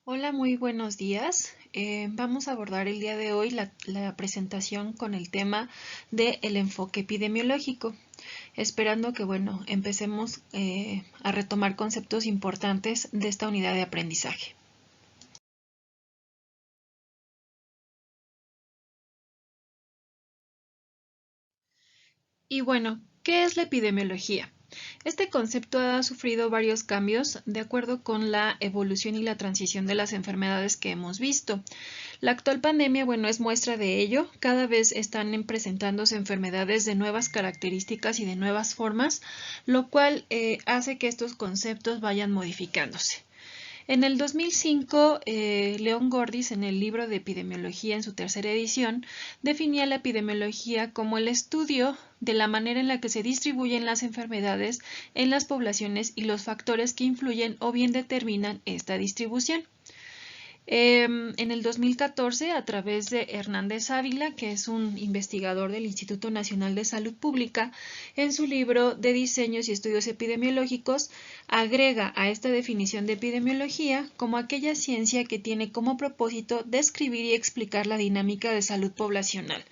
Hola, muy buenos días. Vamos a abordar el día de hoy la presentación con el tema del enfoque epidemiológico, esperando que, empecemos a retomar conceptos importantes de esta unidad de aprendizaje. Y bueno, ¿qué es la epidemiología? Este concepto ha sufrido varios cambios de acuerdo con la evolución y la transición de las enfermedades que hemos visto. La actual pandemia, es muestra de ello. Cada vez están presentándose enfermedades de nuevas características y de nuevas formas, lo cual hace que estos conceptos vayan modificándose. En el 2005, León Gordis, en el libro de epidemiología en su tercera edición, definía la epidemiología como el estudio de la manera en la que se distribuyen las enfermedades en las poblaciones y los factores que influyen o bien determinan esta distribución. En el 2014, a través de Hernández Ávila, que es un investigador del Instituto Nacional de Salud Pública, en su libro de Diseños y Estudios Epidemiológicos, agrega a esta definición de epidemiología como aquella ciencia que tiene como propósito describir y explicar la dinámica de salud poblacional,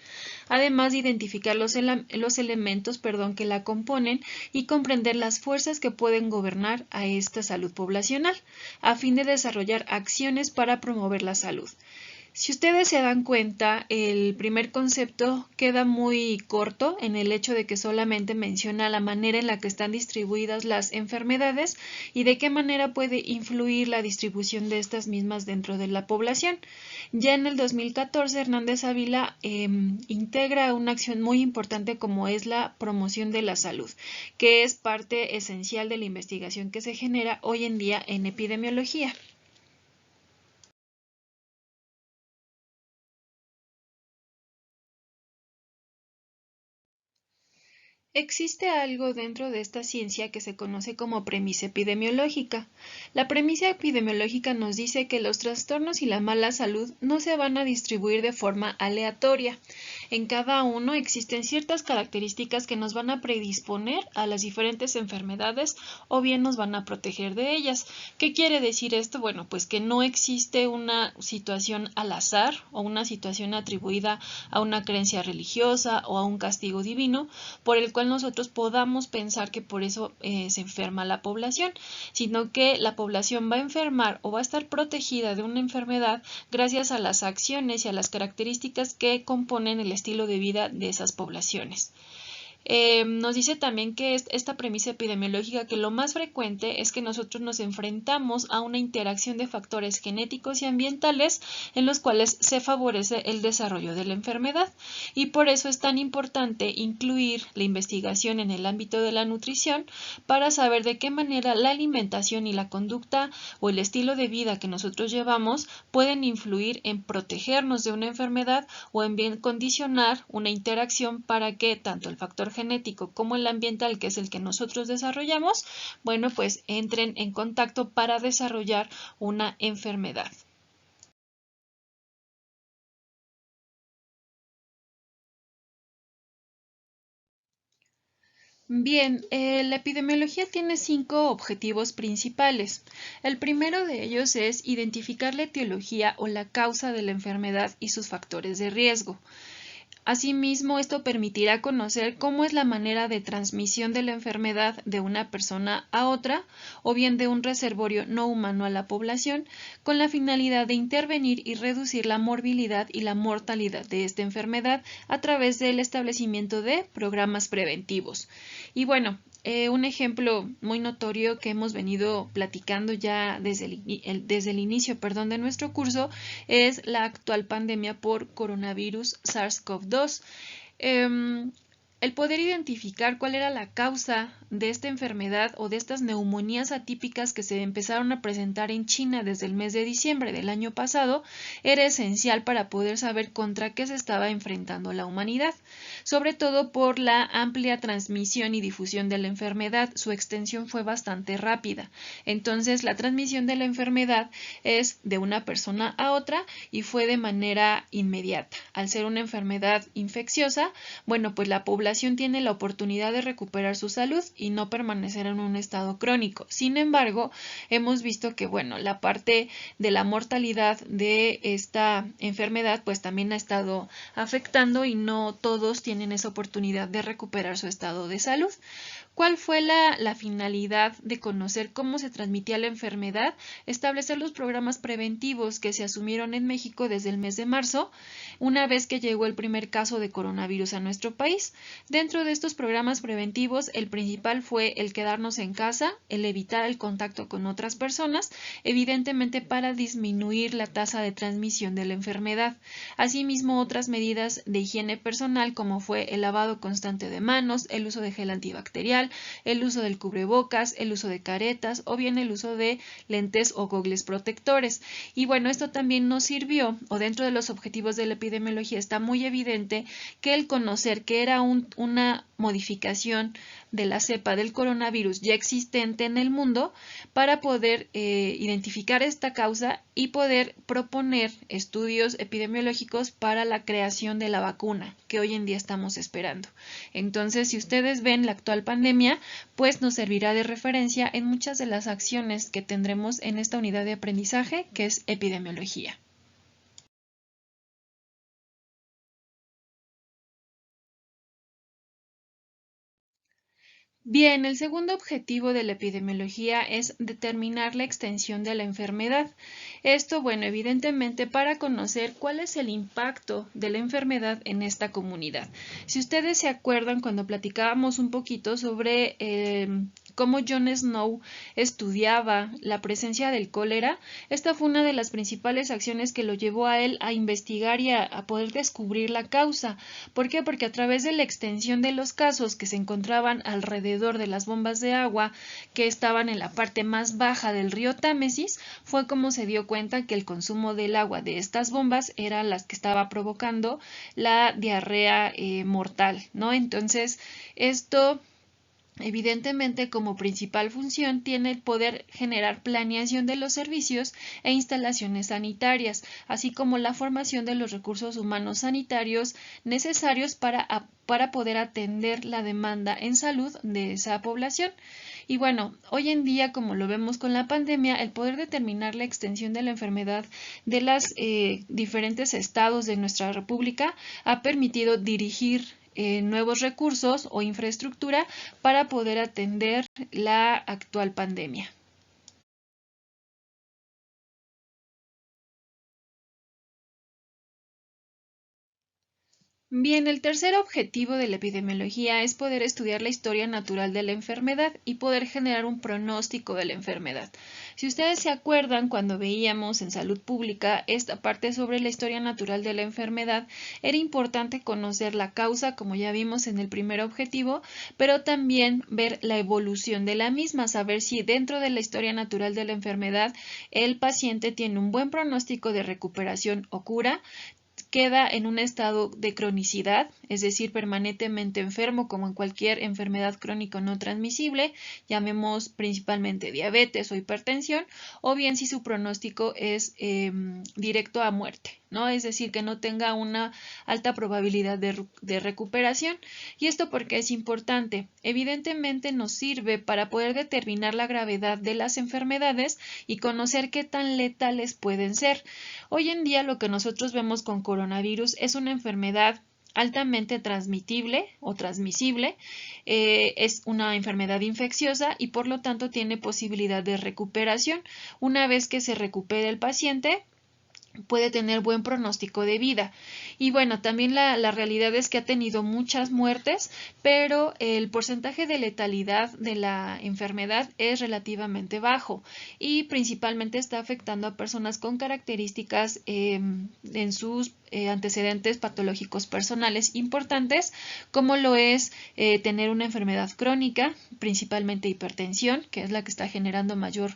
además de identificar los elementos que la componen y comprender las fuerzas que pueden gobernar a esta salud poblacional, a fin de desarrollar acciones para promover la salud. Si ustedes se dan cuenta, el primer concepto queda muy corto en el hecho de que solamente menciona la manera en la que están distribuidas las enfermedades y de qué manera puede influir la distribución de estas mismas dentro de la población. Ya en el 2014, Hernández Ávila integra una acción muy importante como es la promoción de la salud, que es parte esencial de la investigación que se genera hoy en día en epidemiología. Existe algo dentro de esta ciencia que se conoce como premisa epidemiológica. La premisa epidemiológica nos dice que los trastornos y la mala salud no se van a distribuir de forma aleatoria. En cada uno existen ciertas características que nos van a predisponer a las diferentes enfermedades o bien nos van a proteger de ellas. ¿Qué quiere decir esto? Bueno, pues que no existe una situación al azar o una situación atribuida a una creencia religiosa o a un castigo divino por el cual nosotros podamos pensar que por eso se enferma la población, sino que la población va a enfermar o va a estar protegida de una enfermedad gracias a las acciones y a las características que componen el estilo de vida de esas poblaciones. Nos dice también que esta premisa epidemiológica que lo más frecuente es que nosotros nos enfrentamos a una interacción de factores genéticos y ambientales en los cuales se favorece el desarrollo de la enfermedad y por eso es tan importante incluir la investigación en el ámbito de la nutrición para saber de qué manera la alimentación y la conducta o el estilo de vida que nosotros llevamos pueden influir en protegernos de una enfermedad o en bien condicionar una interacción para que tanto el factor genético como el ambiental, que es el que nosotros desarrollamos, pues entren en contacto para desarrollar una enfermedad. Bien, la epidemiología tiene 5 objetivos principales. El primero de ellos es identificar la etiología o la causa de la enfermedad y sus factores de riesgo. Asimismo, esto permitirá conocer cómo es la manera de transmisión de la enfermedad de una persona a otra o bien de un reservorio no humano a la población, con la finalidad de intervenir y reducir la morbilidad y la mortalidad de esta enfermedad a través del establecimiento de programas preventivos. Y un ejemplo muy notorio que hemos venido platicando ya desde el inicio, de nuestro curso es la actual pandemia por coronavirus SARS-CoV-2. El poder identificar cuál era la causa de esta enfermedad o de estas neumonías atípicas que se empezaron a presentar en China desde el mes de diciembre del año pasado era esencial para poder saber contra qué se estaba enfrentando la humanidad, sobre todo por la amplia transmisión y difusión de la enfermedad. Su extensión fue bastante rápida. Entonces, la transmisión de la enfermedad es de una persona a otra y fue de manera inmediata. Al ser una enfermedad infecciosa, pues la población población tiene la oportunidad de recuperar su salud y no permanecer en un estado crónico. Sin embargo, hemos visto que, bueno, la parte de la mortalidad de esta enfermedad pues también ha estado afectando y no todos tienen esa oportunidad de recuperar su estado de salud. ¿Cuál fue la finalidad de conocer cómo se transmitía la enfermedad? Establecer los programas preventivos que se asumieron en México desde el mes de marzo, una vez que llegó el primer caso de coronavirus a nuestro país. Dentro de estos programas preventivos, el principal fue el quedarnos en casa, el evitar el contacto con otras personas, evidentemente para disminuir la tasa de transmisión de la enfermedad. Asimismo, otras medidas de higiene personal como fue el lavado constante de manos, el uso de gel antibacterial, el uso del cubrebocas, el uso de caretas o bien el uso de lentes o gogles protectores. Y bueno, esto también nos sirvió, o dentro de los objetivos de la epidemiología está muy evidente que el conocer que era una modificación de la cepa del coronavirus ya existente en el mundo para poder identificar esta causa y poder proponer estudios epidemiológicos para la creación de la vacuna que hoy en día estamos esperando. Entonces, si ustedes ven la actual pandemia, pues nos servirá de referencia en muchas de las acciones que tendremos en esta unidad de aprendizaje que es epidemiología. Bien, el segundo objetivo de la epidemiología es determinar la extensión de la enfermedad. Esto, bueno, evidentemente para conocer cuál es el impacto de la enfermedad en esta comunidad. Si ustedes se acuerdan cuando platicábamos un poquito sobre cómo John Snow estudiaba la presencia del cólera, esta fue una de las principales acciones que lo llevó a él a investigar y a poder descubrir la causa. ¿Por qué? Porque a través de la extensión de los casos que se encontraban alrededor de las bombas de agua que estaban en la parte más baja del río Támesis, fue como se dio cuenta que el consumo del agua de estas bombas era las que estaba provocando la diarrea mortal, ¿no? Entonces, esto evidentemente, como principal función tiene el poder generar planeación de los servicios e instalaciones sanitarias, así como la formación de los recursos humanos sanitarios necesarios para poder atender la demanda en salud de esa población. Y bueno, hoy en día, como lo vemos con la pandemia, el poder determinar la extensión de la enfermedad de los diferentes estados de nuestra república ha permitido dirigir nuevos recursos o infraestructura para poder atender la actual pandemia. Bien, el tercer objetivo de la epidemiología es poder estudiar la historia natural de la enfermedad y poder generar un pronóstico de la enfermedad. Si ustedes se acuerdan, cuando veíamos en salud pública esta parte sobre la historia natural de la enfermedad, era importante conocer la causa, como ya vimos en el primer objetivo, pero también ver la evolución de la misma, saber si dentro de la historia natural de la enfermedad el paciente tiene un buen pronóstico de recuperación o cura, queda en un estado de cronicidad, es decir, permanentemente enfermo como en cualquier enfermedad crónica no transmisible, llamemos principalmente diabetes o hipertensión, o bien si su pronóstico es directo a muerte, ¿no? Es decir, que no tenga una alta probabilidad de recuperación. ¿Y esto por qué es importante? Evidentemente nos sirve para poder determinar la gravedad de las enfermedades y conocer qué tan letales pueden ser. Hoy en día lo que nosotros vemos con coronavirus es una enfermedad altamente transmitible o transmisible, es una enfermedad infecciosa y por lo tanto tiene posibilidad de recuperación. Una vez que se recupere el paciente, puede tener buen pronóstico de vida. Y bueno, también la realidad es que ha tenido muchas muertes, pero el porcentaje de letalidad de la enfermedad es relativamente bajo y principalmente está afectando a personas con características en sus antecedentes patológicos personales importantes, como lo es tener una enfermedad crónica, principalmente hipertensión, que es la que está generando mayor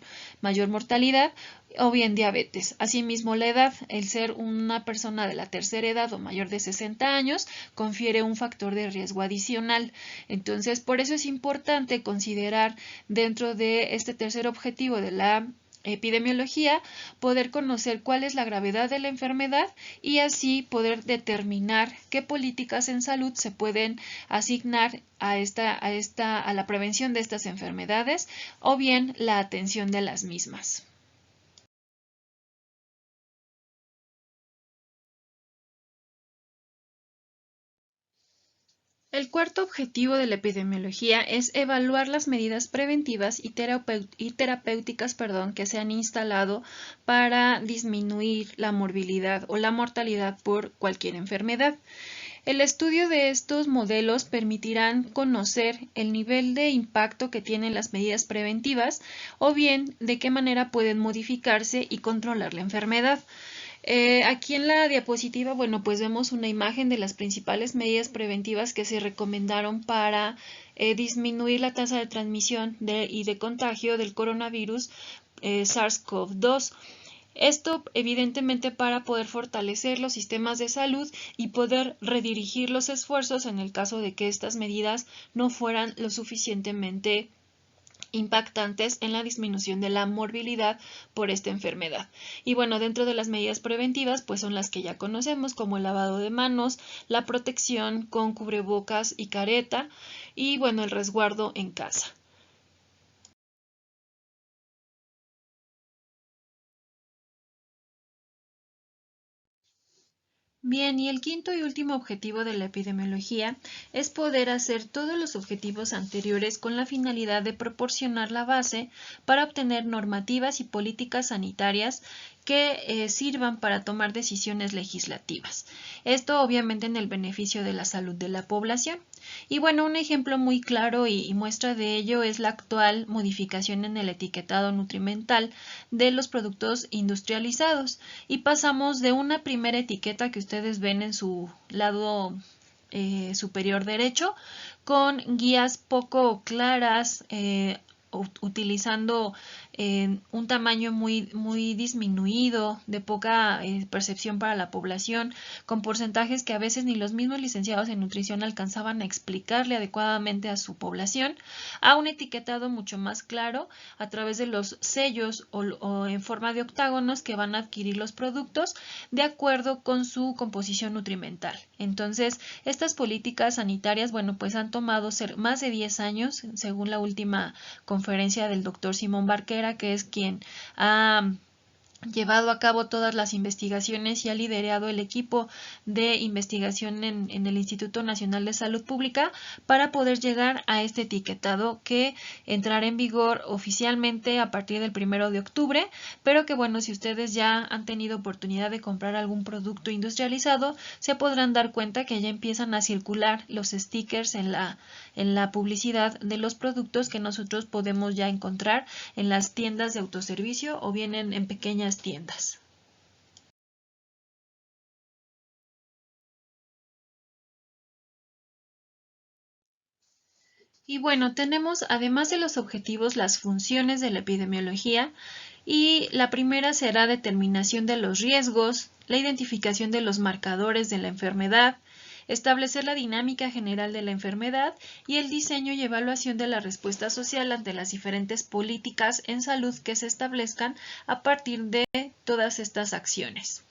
mortalidad, o bien diabetes. Asimismo, la edad, el ser una persona de la tercera edad o mayor de 60 años, confiere un factor de riesgo adicional. Entonces, por eso es importante considerar dentro de este tercer objetivo de la epidemiología, poder conocer cuál es la gravedad de la enfermedad y así poder determinar qué políticas en salud se pueden asignar a la prevención de estas enfermedades o bien la atención de las mismas. El cuarto objetivo de la epidemiología es evaluar las medidas preventivas y terapéuticas que se han instalado para disminuir la morbilidad o la mortalidad por cualquier enfermedad. El estudio de estos modelos permitirán conocer el nivel de impacto que tienen las medidas preventivas o bien de qué manera pueden modificarse y controlar la enfermedad. Aquí en la diapositiva, bueno, pues vemos una imagen de las principales medidas preventivas que se recomendaron para disminuir la tasa de transmisión y de contagio del coronavirus SARS-CoV-2. Esto evidentemente para poder fortalecer los sistemas de salud y poder redirigir los esfuerzos en el caso de que estas medidas no fueran lo suficientemente impactantes en la disminución de la morbilidad por esta enfermedad. Y bueno, dentro de las medidas preventivas, pues son las que ya conocemos, como el lavado de manos, la protección con cubrebocas y careta, y bueno, el resguardo en casa. Bien, y el quinto y último objetivo de la epidemiología es poder hacer todos los objetivos anteriores con la finalidad de proporcionar la base para obtener normativas y políticas sanitarias que sirvan para tomar decisiones legislativas. Esto obviamente en el beneficio de la salud de la población. Y bueno, un ejemplo muy claro y muestra de ello es la actual modificación en el etiquetado nutrimental de los productos industrializados. Y pasamos de una primera etiqueta que ustedes ven en su lado superior derecho con guías poco claras, utilizando un tamaño muy disminuido, de poca percepción para la población, con porcentajes que a veces ni los mismos licenciados en nutrición alcanzaban a explicarle adecuadamente a su población, a un etiquetado mucho más claro a través de los sellos o en forma de octágonos que van a adquirir los productos de acuerdo con su composición nutrimental. Entonces, estas políticas sanitarias, bueno, pues han tomado más de 10 años, según la última conferencia del doctor Simón Barquera, que es quien ha llevado a cabo todas las investigaciones y ha liderado el equipo de investigación en el Instituto Nacional de Salud Pública para poder llegar a este etiquetado que entrará en vigor oficialmente a partir del 1 de octubre, pero que bueno, si ustedes ya han tenido oportunidad de comprar algún producto industrializado, se podrán dar cuenta que ya empiezan a circular los stickers en la publicidad de los productos que nosotros podemos ya encontrar en las tiendas de autoservicio o bien en pequeñas tiendas. Y bueno, tenemos además de los objetivos las funciones de la epidemiología y la primera será determinación de los riesgos, la identificación de los marcadores de la enfermedad, establecer la dinámica general de la enfermedad y el diseño y evaluación de la respuesta social ante las diferentes políticas en salud que se establezcan a partir de todas estas acciones.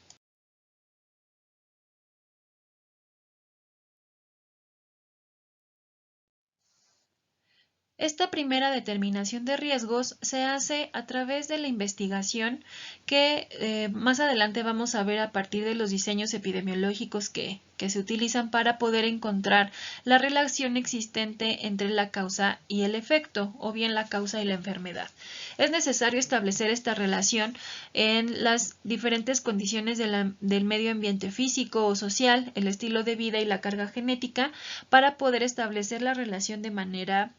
Esta primera determinación de riesgos se hace a través de la investigación que más adelante vamos a ver a partir de los diseños epidemiológicos que se utilizan para poder encontrar la relación existente entre la causa y el efecto, o bien la causa y la enfermedad. Es necesario establecer esta relación en las diferentes condiciones del medio ambiente físico o social, el estilo de vida y la carga genética, para poder establecer la relación de manera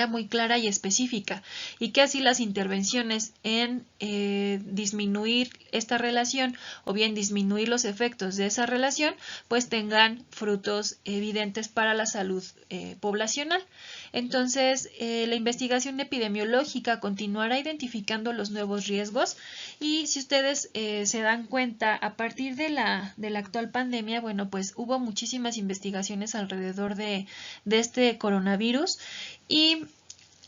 muy clara y específica y que así las intervenciones en disminuir esta relación o bien disminuir los efectos de esa relación pues tengan frutos evidentes para la salud poblacional. Entonces la investigación epidemiológica continuará identificando los nuevos riesgos y si ustedes se dan cuenta a partir de la actual pandemia, bueno, pues hubo muchísimas investigaciones alrededor de este coronavirus y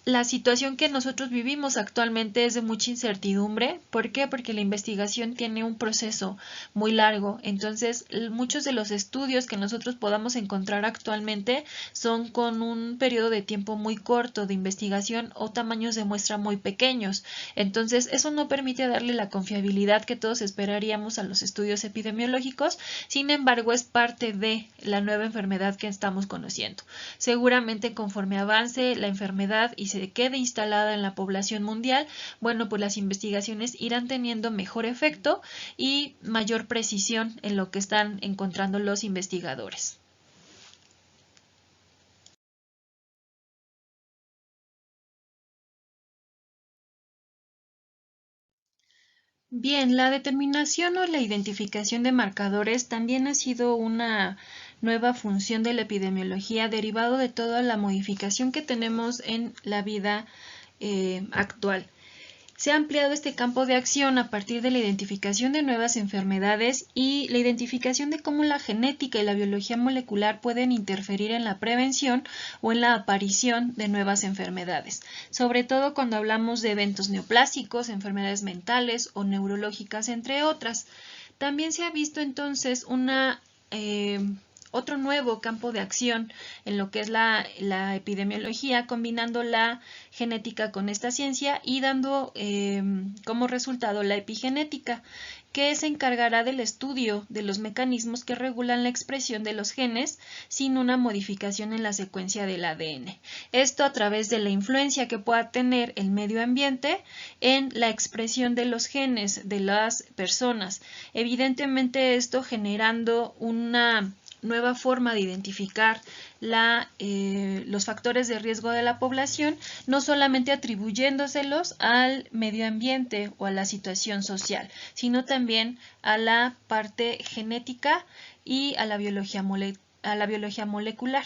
La situación que nosotros vivimos actualmente es de mucha incertidumbre. ¿Por qué? Porque la investigación tiene un proceso muy largo. Entonces, muchos de los estudios que nosotros podamos encontrar actualmente son con un periodo de tiempo muy corto de investigación o tamaños de muestra muy pequeños. Entonces, eso no permite darle la confiabilidad que todos esperaríamos a los estudios epidemiológicos. Sin embargo, es parte de la nueva enfermedad que estamos conociendo. Seguramente conforme avance la enfermedad y se quede instalada en la población mundial, bueno, pues las investigaciones irán teniendo mejor efecto y mayor precisión en lo que están encontrando los investigadores. Bien, la determinación o la identificación de marcadores también ha sido una nueva función de la epidemiología derivado de toda la modificación que tenemos en la vida actual. Se ha ampliado este campo de acción a partir de la identificación de nuevas enfermedades y la identificación de cómo la genética y la biología molecular pueden interferir en la prevención o en la aparición de nuevas enfermedades, sobre todo cuando hablamos de eventos neoplásicos, enfermedades mentales o neurológicas, entre otras. También se ha visto entonces otro nuevo campo de acción en lo que es la epidemiología, combinando la genética con esta ciencia y dando como resultado la epigenética, que se encargará del estudio de los mecanismos que regulan la expresión de los genes sin una modificación en la secuencia del ADN. Esto a través de la influencia que pueda tener el medio ambiente en la expresión de los genes de las personas. Evidentemente esto generando una nueva forma de identificar los factores de riesgo de la población, no solamente atribuyéndoselos al medio ambiente o a la situación social, sino también a la parte genética y a la biología molecular.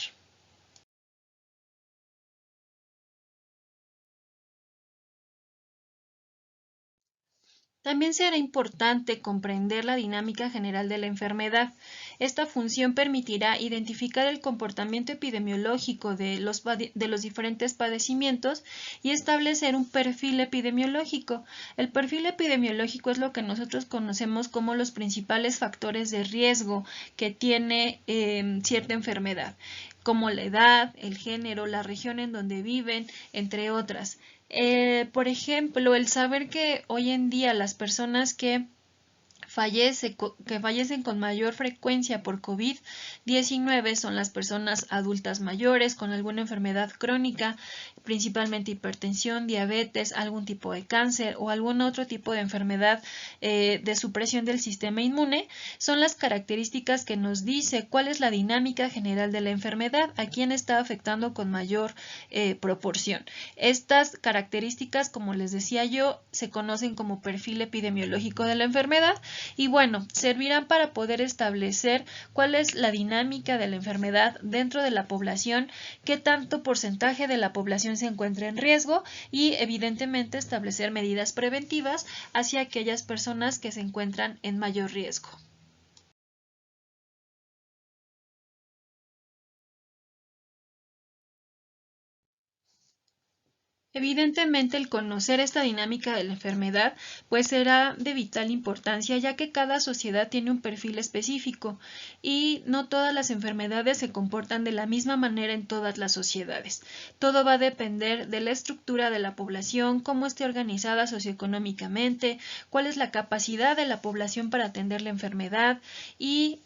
También será importante comprender la dinámica general de la enfermedad. Esta función permitirá identificar el comportamiento epidemiológico de los diferentes padecimientos y establecer un perfil epidemiológico. El perfil epidemiológico es lo que nosotros conocemos como los principales factores de riesgo que tiene cierta enfermedad, como la edad, el género, la región en donde viven, entre otras. Por ejemplo, el saber que hoy en día las personas que fallecen con mayor frecuencia por COVID-19 son las personas adultas mayores con alguna enfermedad crónica, principalmente hipertensión, diabetes, algún tipo de cáncer o algún otro tipo de enfermedad de supresión del sistema inmune. Son las características que nos dice cuál es la dinámica general de la enfermedad, a quién está afectando con mayor proporción. Estas características, como les decía yo, se conocen como perfil epidemiológico de la enfermedad y bueno, servirán para poder establecer cuál es la dinámica de la enfermedad dentro de la población, qué tanto porcentaje de la población se encuentra en riesgo y evidentemente establecer medidas preventivas hacia aquellas personas que se encuentran en mayor riesgo. Evidentemente, el conocer esta dinámica de la enfermedad pues será de vital importancia, ya que cada sociedad tiene un perfil específico y no todas las enfermedades se comportan de la misma manera en todas las sociedades. Todo va a depender de la estructura de la población, cómo esté organizada socioeconómicamente, cuál es la capacidad de la población para atender la enfermedad y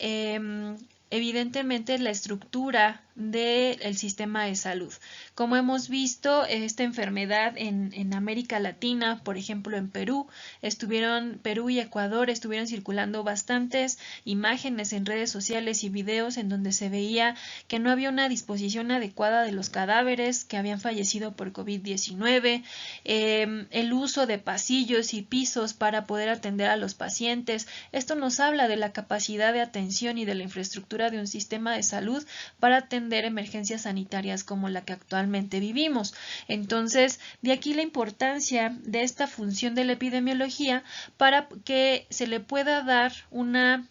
evidentemente la estructura del sistema de salud. Como hemos visto, esta enfermedad en América Latina, por ejemplo en Perú y Ecuador estuvieron circulando bastantes imágenes en redes sociales y videos en donde se veía que no había una disposición adecuada de los cadáveres que habían fallecido por COVID-19, el uso de pasillos y pisos para poder atender a los pacientes. Esto nos habla de la capacidad de atención y de la infraestructura de un sistema de salud para atender emergencias sanitarias como la que actualmente vivimos. Entonces, de aquí la importancia de esta función de la epidemiología para que se le pueda dar un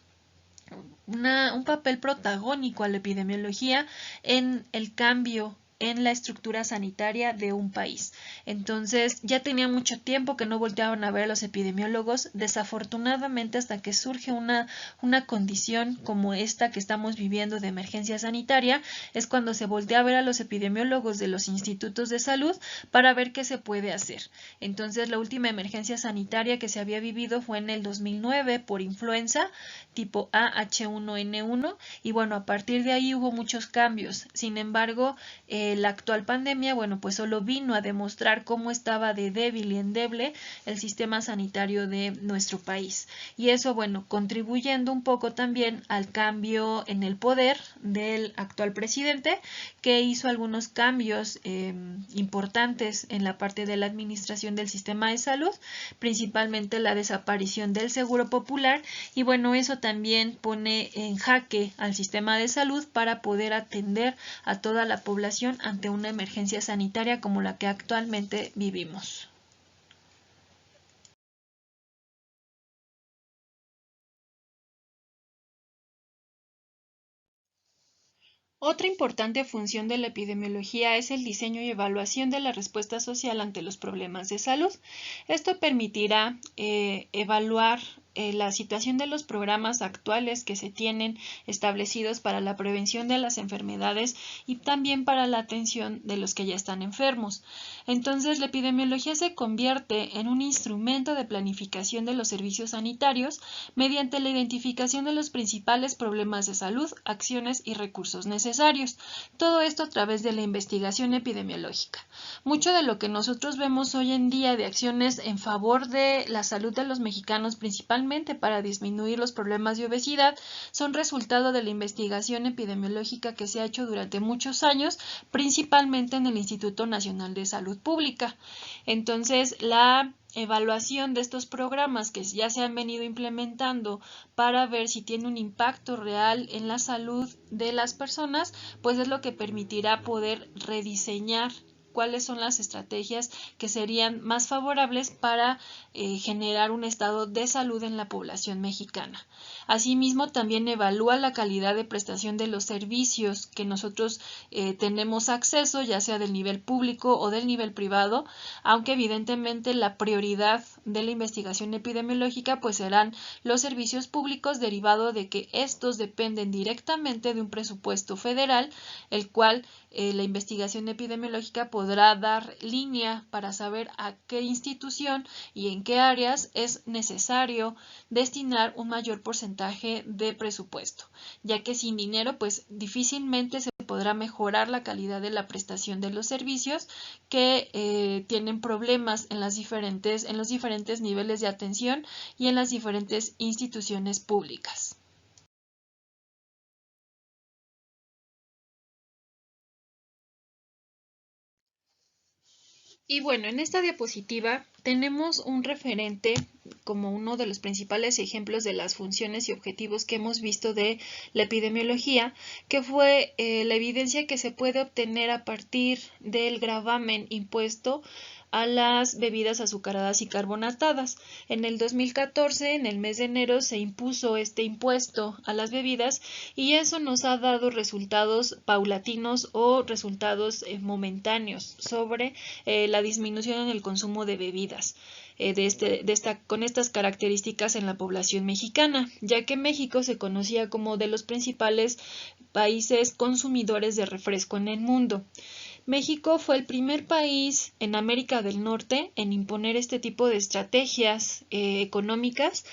papel protagónico a la epidemiología en el cambio en la estructura sanitaria de un país. Entonces, ya tenía mucho tiempo que no volteaban a ver a los epidemiólogos. Desafortunadamente, hasta que surge una condición como esta que estamos viviendo de emergencia sanitaria, es cuando se voltea a ver a los epidemiólogos de los institutos de salud para ver qué se puede hacer. Entonces, la última emergencia sanitaria que se había vivido fue en el 2009 por influenza tipo A H1N1 y bueno, a partir de ahí hubo muchos cambios. Sin embargo, la actual pandemia, bueno, pues solo vino a demostrar cómo estaba de débil y endeble el sistema sanitario de nuestro país. Y eso, bueno, contribuyendo un poco también al cambio en el poder del actual presidente, que hizo algunos cambios importantes en la parte de la administración del sistema de salud, principalmente la desaparición del seguro popular, y bueno, eso también pone en jaque al sistema de salud para poder atender a toda la población ante una emergencia sanitaria como la que actualmente vivimos. Otra importante función de la epidemiología es el diseño y evaluación de la respuesta social ante los problemas de salud. Esto permitirá evaluar la situación de los programas actuales que se tienen establecidos para la prevención de las enfermedades y también para la atención de los que ya están enfermos. Entonces, la epidemiología se convierte en un instrumento de planificación de los servicios sanitarios mediante la identificación de los principales problemas de salud, acciones y recursos necesarios. Todo esto a través de la investigación epidemiológica. Mucho de lo que nosotros vemos hoy en día de acciones en favor de la salud de los mexicanos, principalmente para disminuir los problemas de obesidad, son resultado de la investigación epidemiológica que se ha hecho durante muchos años, principalmente en el Instituto Nacional de Salud Pública. Entonces, la evaluación de estos programas que ya se han venido implementando para ver si tiene un impacto real en la salud de las personas, pues es lo que permitirá poder rediseñar cuáles son las estrategias que serían más favorables para generar un estado de salud en la población mexicana. Asimismo, también evalúa la calidad de prestación de los servicios que nosotros tenemos acceso, ya sea del nivel público o del nivel privado, aunque evidentemente la prioridad de la investigación epidemiológica pues serán los servicios públicos derivado de que estos dependen directamente de un presupuesto federal, el cual la investigación epidemiológica podrá dar línea para saber a qué institución y en qué áreas es necesario destinar un mayor porcentaje de presupuesto, ya que sin dinero pues difícilmente se podrá mejorar la calidad de la prestación de los servicios que tienen problemas en los diferentes niveles de atención y en las diferentes instituciones públicas. Y bueno, en esta diapositiva tenemos un referente como uno de los principales ejemplos de las funciones y objetivos que hemos visto de la epidemiología, que fue la evidencia que se puede obtener a partir del gravamen impuesto a las bebidas azucaradas y carbonatadas. En el 2014, en el mes de enero, se impuso este impuesto a las bebidas y eso nos ha dado resultados paulatinos o resultados momentáneos sobre la disminución en el consumo de bebidas. Con estas características en la población mexicana, ya que México se conocía como de los principales países consumidores de refresco en el mundo. México fue el primer país en América del Norte en imponer este tipo de estrategias económicas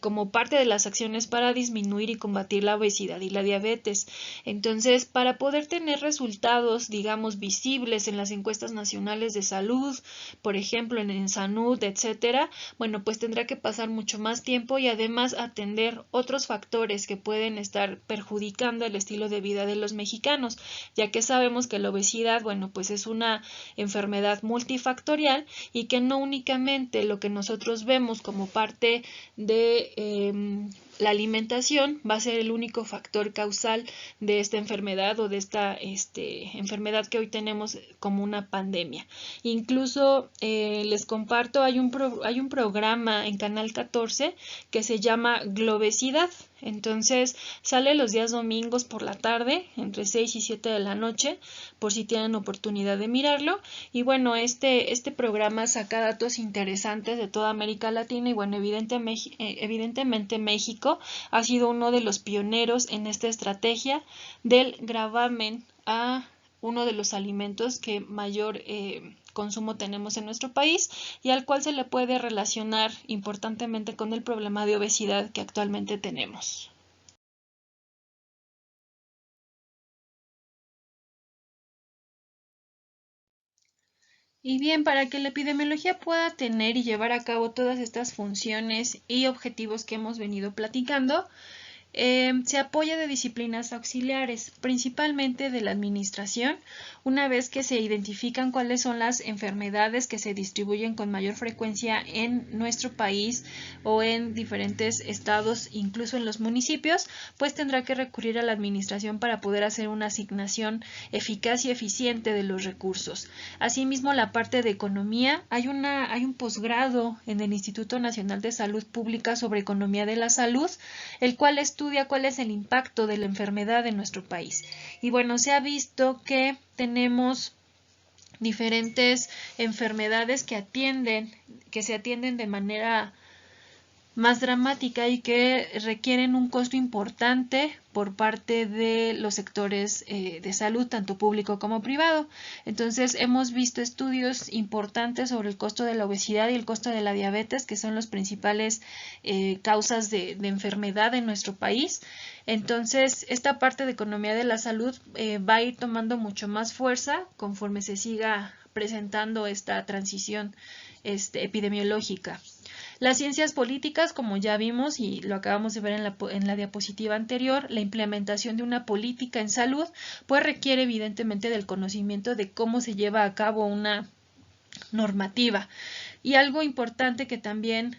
como parte de las acciones para disminuir y combatir la obesidad y la diabetes. Entonces, para poder tener resultados, digamos, visibles en las encuestas nacionales de salud, por ejemplo, en Sanud, etcétera, bueno, pues tendrá que pasar mucho más tiempo y además atender otros factores que pueden estar perjudicando el estilo de vida de los mexicanos, ya que sabemos que la obesidad, bueno, pues es una enfermedad multifactorial y que no únicamente lo que nosotros vemos como parte de la alimentación va a ser el único factor causal de esta enfermedad o de esta enfermedad que hoy tenemos como una pandemia. Incluso les comparto, hay un programa en Canal 14 que se llama Globesidad. Entonces sale los días domingos por la tarde, entre 6 y 7 de la noche, por si tienen oportunidad de mirarlo. Y bueno, este programa saca datos interesantes de toda América Latina y bueno, evidentemente México ha sido uno de los pioneros en esta estrategia del gravamen a uno de los alimentos que mayor consumo tenemos en nuestro país y al cual se le puede relacionar importantemente con el problema de obesidad que actualmente tenemos. Y bien, para que la epidemiología pueda tener y llevar a cabo todas estas funciones y objetivos que hemos venido platicando, se apoya de disciplinas auxiliares, principalmente de la administración, una vez que se identifican cuáles son las enfermedades que se distribuyen con mayor frecuencia en nuestro país o en diferentes estados, incluso en los municipios, pues tendrá que recurrir a la administración para poder hacer una asignación eficaz y eficiente de los recursos. Asimismo, la parte de economía, hay un posgrado en el Instituto Nacional de Salud Pública sobre economía de la salud, el cual estudia cuál es el impacto de la enfermedad en nuestro país. Y bueno, se ha visto que tenemos diferentes enfermedades que se atienden de manera más dramática y que requieren un costo importante por parte de los sectores de salud, tanto público como privado. Entonces, hemos visto estudios importantes sobre el costo de la obesidad y el costo de la diabetes, que son las principales causas de enfermedad en nuestro país. Entonces, esta parte de economía de la salud va a ir tomando mucho más fuerza conforme se siga presentando esta transición epidemiológica. Las ciencias políticas, como ya vimos y lo acabamos de ver en la diapositiva anterior, la implementación de una política en salud, pues requiere evidentemente del conocimiento de cómo se lleva a cabo una normativa. Y algo importante que también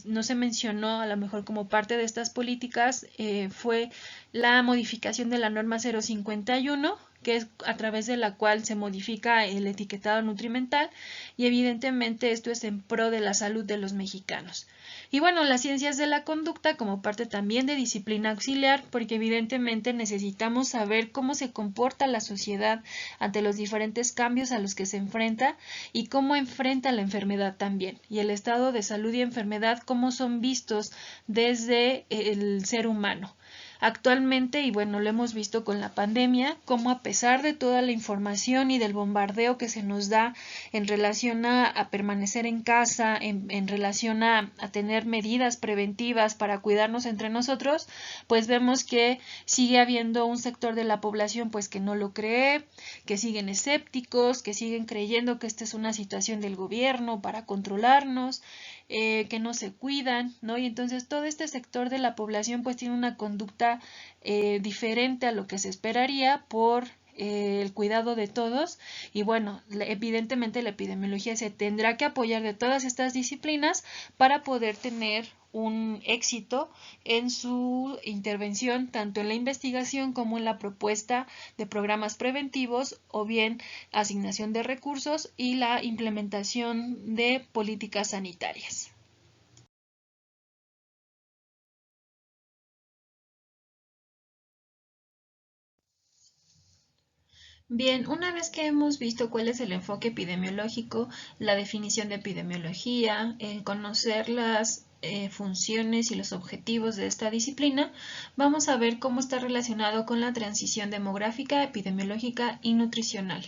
no se mencionó a lo mejor como parte de estas políticas fue la modificación de la norma 051, que es a través de la cual se modifica el etiquetado nutrimental y evidentemente esto es en pro de la salud de los mexicanos. Y bueno, las ciencias de la conducta como parte también de disciplina auxiliar, porque evidentemente necesitamos saber cómo se comporta la sociedad ante los diferentes cambios a los que se enfrenta y cómo enfrenta la enfermedad también, y el estado de salud y enfermedad, cómo son vistos desde el ser humano. Actualmente, y bueno, lo hemos visto con la pandemia, cómo a pesar de toda la información y del bombardeo que se nos da en relación a permanecer en casa, en relación a tener medidas preventivas para cuidarnos entre nosotros, pues vemos que sigue habiendo un sector de la población pues que no lo cree, que siguen escépticos, que siguen creyendo que esta es una situación del gobierno para controlarnos, que no se cuidan, ¿no? Y entonces todo este sector de la población pues tiene una conducta diferente a lo que se esperaría por el cuidado de todos y bueno, evidentemente la epidemiología se tendrá que apoyar de todas estas disciplinas para poder tener un éxito en su intervención tanto en la investigación como en la propuesta de programas preventivos o bien asignación de recursos y la implementación de políticas sanitarias. Bien, una vez que hemos visto cuál es el enfoque epidemiológico, la definición de epidemiología, conocer las funciones y los objetivos de esta disciplina, vamos a ver cómo está relacionado con la transición demográfica, epidemiológica y nutricional.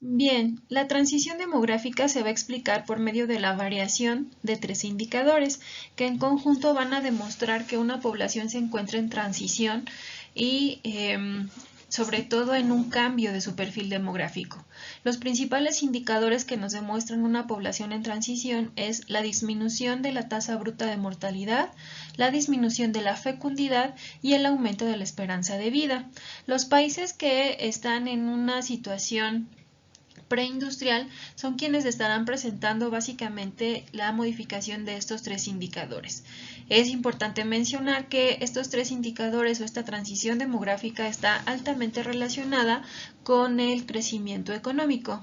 Bien, la transición demográfica se va a explicar por medio de la variación de tres indicadores que en conjunto van a demostrar que una población se encuentra en transición y sobre todo en un cambio de su perfil demográfico. Los principales indicadores que nos demuestran una población en transición es la disminución de la tasa bruta de mortalidad, la disminución de la fecundidad y el aumento de la esperanza de vida. Los países que están en una situación preindustrial son quienes estarán presentando básicamente la modificación de estos tres indicadores. Es importante mencionar que estos tres indicadores o esta transición demográfica está altamente relacionada con el crecimiento económico.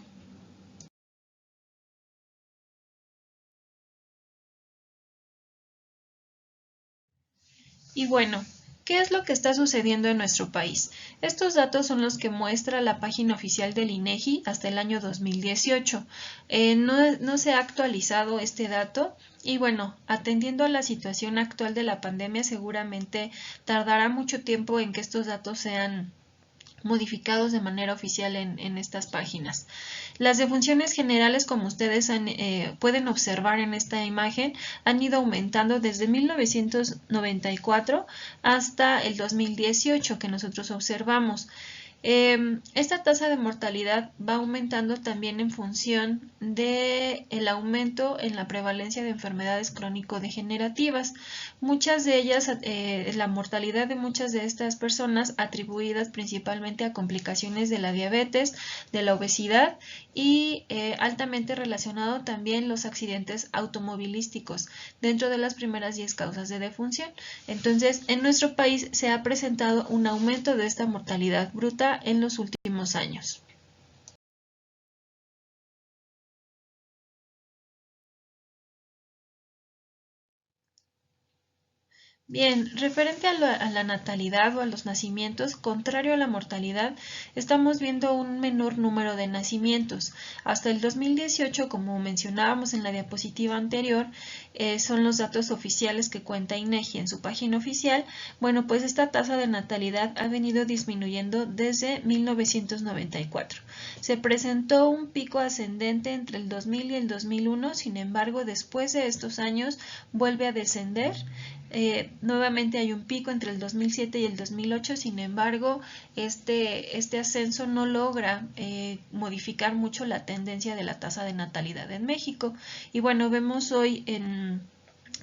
Y bueno, ¿qué es lo que está sucediendo en nuestro país? Estos datos son los que muestra la página oficial del INEGI hasta el año 2018. No se ha actualizado este dato y bueno, atendiendo a la situación actual de la pandemia, seguramente tardará mucho tiempo en que estos datos sean modificados de manera oficial en estas páginas. Las defunciones generales, como ustedes pueden observar en esta imagen, han ido aumentando desde 1994 hasta el 2018 que nosotros observamos. Esta tasa de mortalidad va aumentando también en función del aumento en la prevalencia de enfermedades crónico-degenerativas. Muchas de ellas, la mortalidad de muchas de estas personas atribuidas principalmente a complicaciones de la diabetes, de la obesidad y altamente relacionado también los accidentes automovilísticos dentro de las primeras 10 causas de defunción. Entonces, en nuestro país se ha presentado un aumento de esta mortalidad bruta en los últimos años. Bien, referente a la natalidad o a los nacimientos, contrario a la mortalidad, estamos viendo un menor número de nacimientos. Hasta el 2018, como mencionábamos en la diapositiva anterior, son los datos oficiales que cuenta INEGI en su página oficial. Bueno, pues esta tasa de natalidad ha venido disminuyendo desde 1994. Se presentó un pico ascendente entre el 2000 y el 2001, sin embargo, después de estos años vuelve a descender. Nuevamente hay un pico entre el 2007 y el 2008, sin embargo, este ascenso no logra modificar mucho la tendencia de la tasa de natalidad en México. Y bueno, vemos hoy en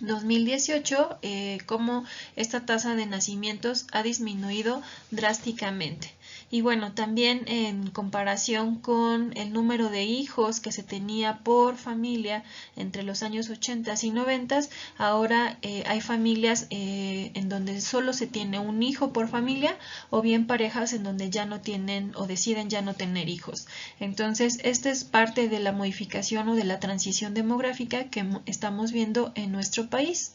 2018 cómo esta tasa de nacimientos ha disminuido drásticamente. Y bueno, también en comparación con el número de hijos que se tenía por familia entre los años 80 y 90, ahora hay familias en donde solo se tiene un hijo por familia o bien parejas en donde ya no tienen o deciden ya no tener hijos. Entonces, esta es parte de la modificación o de la transición demográfica que estamos viendo en nuestro país.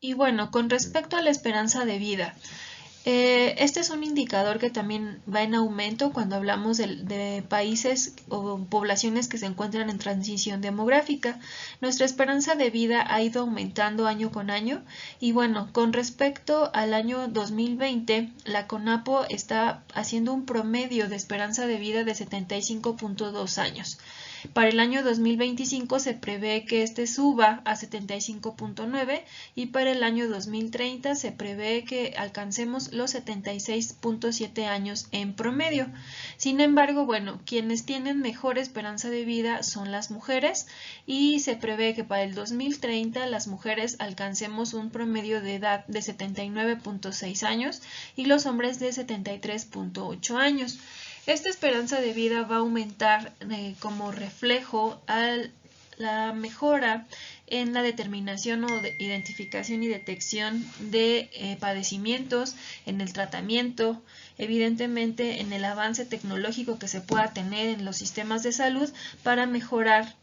Y bueno, con respecto a la esperanza de vida, este es un indicador que también va en aumento cuando hablamos de países o poblaciones que se encuentran en transición demográfica. Nuestra esperanza de vida ha ido aumentando año con año y bueno, con respecto al año 2020, la CONAPO está haciendo un promedio de esperanza de vida de 75.2 años. Para el año 2025 se prevé que este suba a 75.9 y para el año 2030 se prevé que alcancemos los 76.7 años en promedio. Sin embargo, bueno, quienes tienen mejor esperanza de vida son las mujeres y se prevé que para el 2030 las mujeres alcancemos un promedio de edad de 79.6 años y los hombres de 73.8 años. Esta esperanza de vida va a aumentar como reflejo a la mejora en la determinación o de identificación y detección de padecimientos, en el tratamiento, evidentemente en el avance tecnológico que se pueda tener en los sistemas de salud para mejorar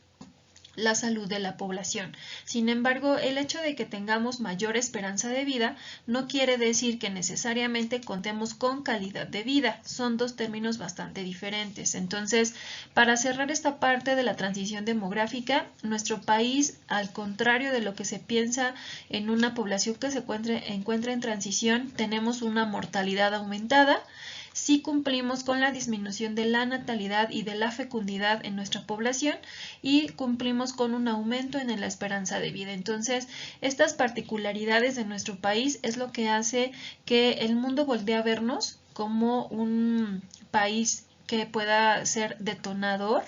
la salud de la población. Sin embargo, el hecho de que tengamos mayor esperanza de vida no quiere decir que necesariamente contemos con calidad de vida. Son dos términos bastante diferentes. Entonces, para cerrar esta parte de la transición demográfica, nuestro país, al contrario de lo que se piensa en una población que se encuentra en transición, tenemos una mortalidad aumentada. Sí cumplimos con la disminución de la natalidad y de la fecundidad en nuestra población y cumplimos con un aumento en la esperanza de vida. Entonces, estas particularidades de nuestro país es lo que hace que el mundo voltee a vernos como un país que pueda ser detonador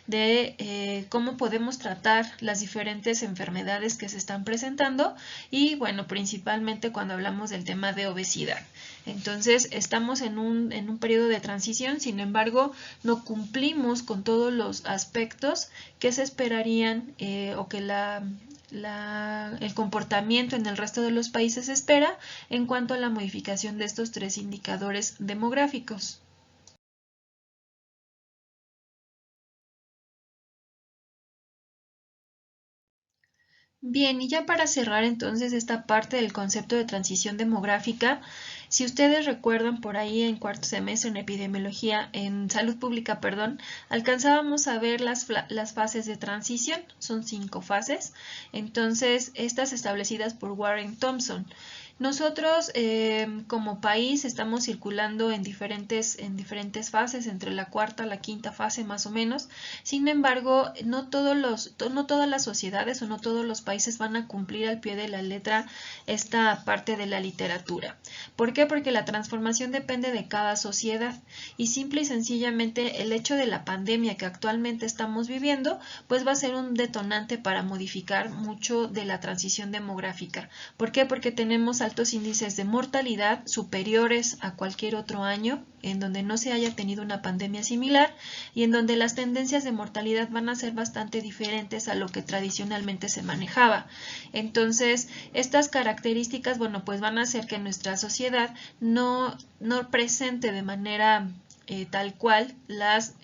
de cómo podemos tratar las diferentes enfermedades que se están presentando y bueno, principalmente cuando hablamos del tema de obesidad. Entonces, estamos en un periodo de transición, sin embargo, no cumplimos con todos los aspectos que se esperarían o que el comportamiento en el resto de los países espera en cuanto a la modificación de estos 3 indicadores demográficos. Bien, y ya para cerrar entonces esta parte del concepto de transición demográfica, si ustedes recuerdan por ahí en cuarto semestre en epidemiología, en salud pública, perdón, alcanzábamos a ver las fases de transición, son 5 fases, entonces estas establecidas por Warren Thompson. Nosotros como país estamos circulando en diferentes fases, entre la cuarta y la quinta fase más o menos. Sin embargo, no todas las sociedades o no todos los países van a cumplir al pie de la letra esta parte de la literatura. ¿Por qué? Porque la transformación depende de cada sociedad y simple y sencillamente el hecho de la pandemia que actualmente estamos viviendo, pues va a ser un detonante para modificar mucho de la transición demográfica. ¿Por qué? Porque tenemos altos índices de mortalidad superiores a cualquier otro año en donde no se haya tenido una pandemia similar y en donde las tendencias de mortalidad van a ser bastante diferentes a lo que tradicionalmente se manejaba. Entonces, estas características, bueno, pues van a hacer que nuestra sociedad no presente de manera tal cual las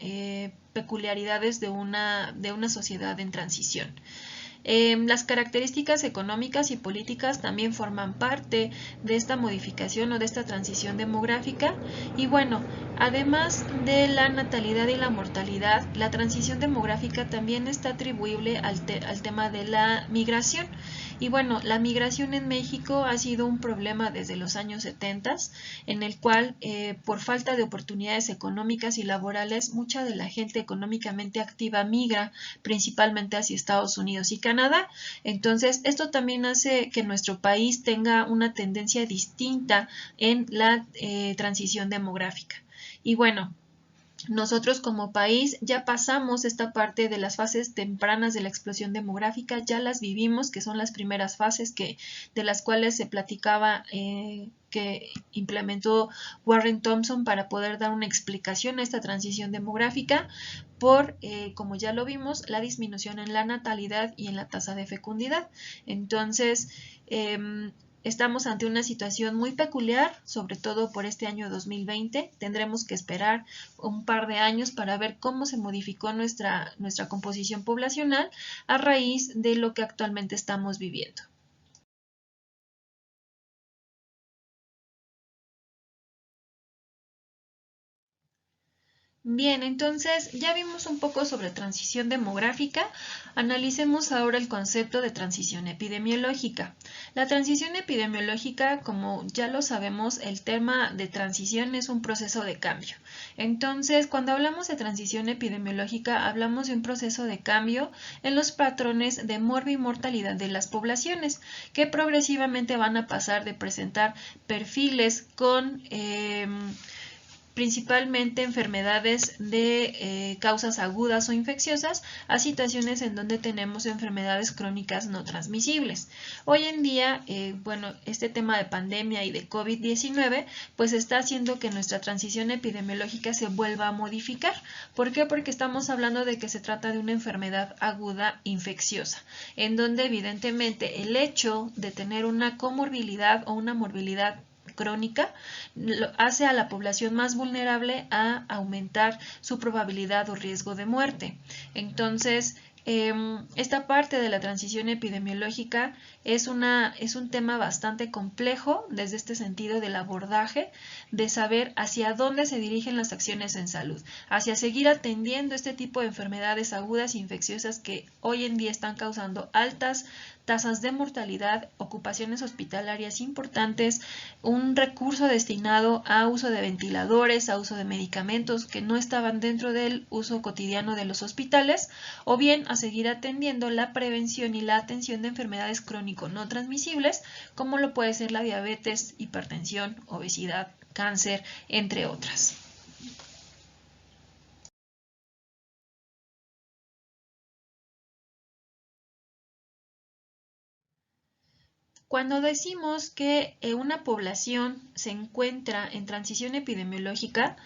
peculiaridades de una sociedad en transición. Las características económicas y políticas también forman parte de esta modificación o de esta transición demográfica y bueno, además de la natalidad y la mortalidad, la transición demográfica también está atribuible al tema de la migración. Y bueno, la migración en México ha sido un problema desde los años 70, en el cual por falta de oportunidades económicas y laborales, mucha de la gente económicamente activa migra principalmente hacia Estados Unidos y Canadá. Entonces, esto también hace que nuestro país tenga una tendencia distinta en la transición demográfica. Y bueno, nosotros como país ya pasamos esta parte de las fases tempranas de la explosión demográfica, ya las vivimos, que son las primeras fases de las cuales se platicaba que implementó Warren Thompson para poder dar una explicación a esta transición demográfica por, como ya lo vimos, la disminución en la natalidad y en la tasa de fecundidad. Entonces, estamos ante una situación muy peculiar, sobre todo por este año 2020. Tendremos que esperar un par de años para ver cómo se modificó nuestra composición poblacional a raíz de lo que actualmente estamos viviendo. Bien, entonces ya vimos un poco sobre transición demográfica, analicemos ahora el concepto de transición epidemiológica. La transición epidemiológica, como ya lo sabemos, el tema de transición es un proceso de cambio. Entonces, cuando hablamos de transición epidemiológica, hablamos de un proceso de cambio en los patrones de mortalidad de las poblaciones, que progresivamente van a pasar de presentar perfiles con principalmente enfermedades de causas agudas o infecciosas a situaciones en donde tenemos enfermedades crónicas no transmisibles. Hoy en día, bueno, este tema de pandemia y de COVID-19 pues está haciendo que nuestra transición epidemiológica se vuelva a modificar. ¿Por qué? Porque estamos hablando de que se trata de una enfermedad aguda infecciosa, en donde evidentemente el hecho de tener una comorbilidad o una morbilidad crónica hace a la población más vulnerable a aumentar su probabilidad o riesgo de muerte. Entonces, esta parte de la transición epidemiológica es un tema bastante complejo desde este sentido del abordaje, de saber hacia dónde se dirigen las acciones en salud, hacia seguir atendiendo este tipo de enfermedades agudas e infecciosas que hoy en día están causando altas tasas de mortalidad, ocupaciones hospitalarias importantes, un recurso destinado a uso de ventiladores, a uso de medicamentos que no estaban dentro del uso cotidiano de los hospitales, o bien a seguir atendiendo la prevención y la atención de enfermedades crónico no transmisibles, como lo puede ser la diabetes, hipertensión, obesidad, cáncer, entre otras. Cuando decimos que una población se encuentra en transición epidemiológica,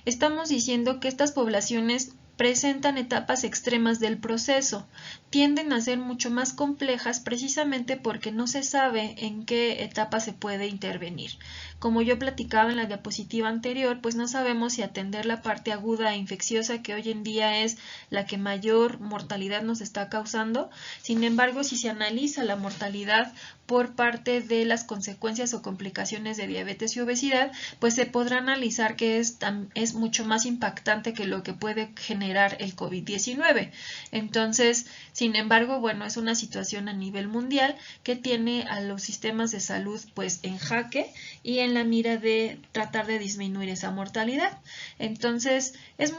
estamos diciendo que estas poblaciones presentan etapas extremas del proceso, tienden a ser mucho más complejas precisamente porque no se sabe en qué etapa se puede intervenir. Como yo platicaba en la diapositiva anterior, pues no sabemos si atender la parte aguda e infecciosa, que hoy en día es la que mayor mortalidad nos está causando. Sin embargo, si se analiza la mortalidad por parte de las consecuencias o complicaciones de diabetes y obesidad, pues se podrá analizar que es mucho más impactante que lo que puede generar el COVID-19. Entonces, sin embargo, bueno, es una situación a nivel mundial que tiene a los sistemas de salud pues en jaque y en la mira de tratar de disminuir esa mortalidad. Entonces, es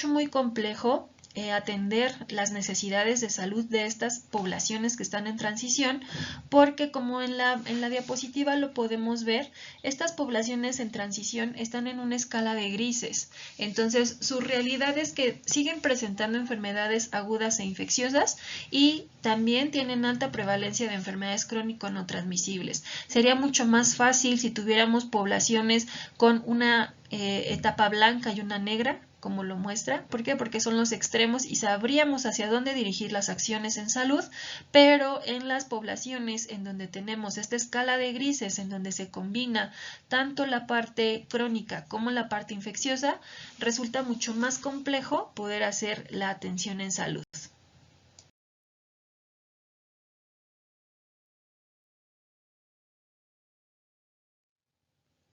muy complejo atender las necesidades de salud de estas poblaciones que están en transición, porque como en la diapositiva lo podemos ver, estas poblaciones en transición están en una escala de grises. Entonces, su realidad es que siguen presentando enfermedades agudas e infecciosas y también tienen alta prevalencia de enfermedades crónico no transmisibles. Sería mucho más fácil si tuviéramos poblaciones con una etapa blanca y una negra, como lo muestra. ¿Por qué? Porque son los extremos y sabríamos hacia dónde dirigir las acciones en salud, pero en las poblaciones en donde tenemos esta escala de grises, en donde se combina tanto la parte crónica como la parte infecciosa, resulta mucho más complejo poder hacer la atención en salud.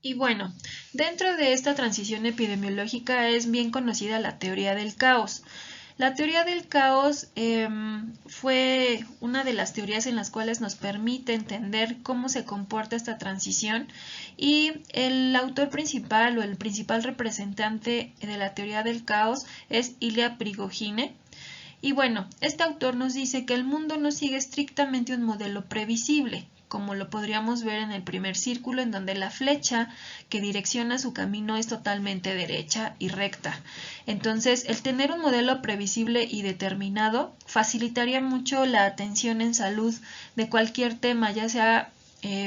Y bueno, dentro de esta transición epidemiológica es bien conocida la teoría del caos. La teoría del caos fue una de las teorías en las cuales nos permite entender cómo se comporta esta transición, y el autor principal o el principal representante de la teoría del caos es Ilya Prigogine. Y bueno, este autor nos dice que el mundo no sigue estrictamente un modelo previsible, como lo podríamos ver en el primer círculo, en donde la flecha que direcciona su camino es totalmente derecha y recta. Entonces, el tener un modelo previsible y determinado facilitaría mucho la atención en salud de cualquier tema, ya sea